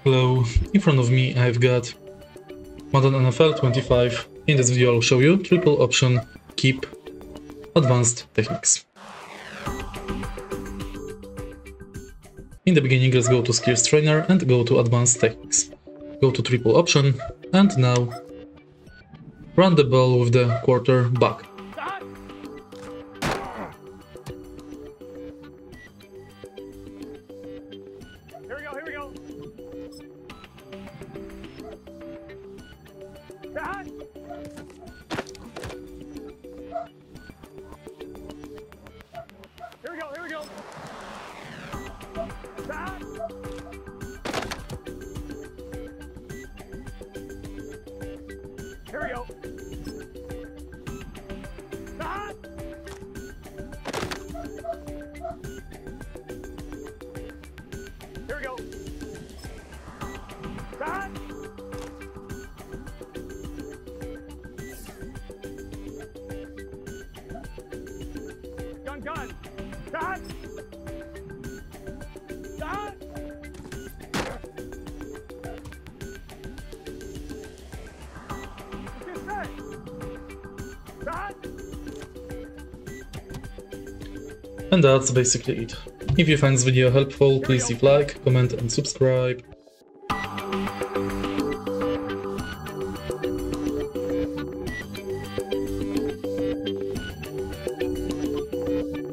Hello, in front of me I've got Madden NFL 25. In this video I'll show you triple option keep advanced techniques. In the beginning, let's go to skills trainer and go to advanced techniques. Go to triple option and now run the ball with the quarterback. Here we go. Here we go. Here we go. Here we go. Gun. And that's basically it. If you find this video helpful, please leave like, comment and subscribe.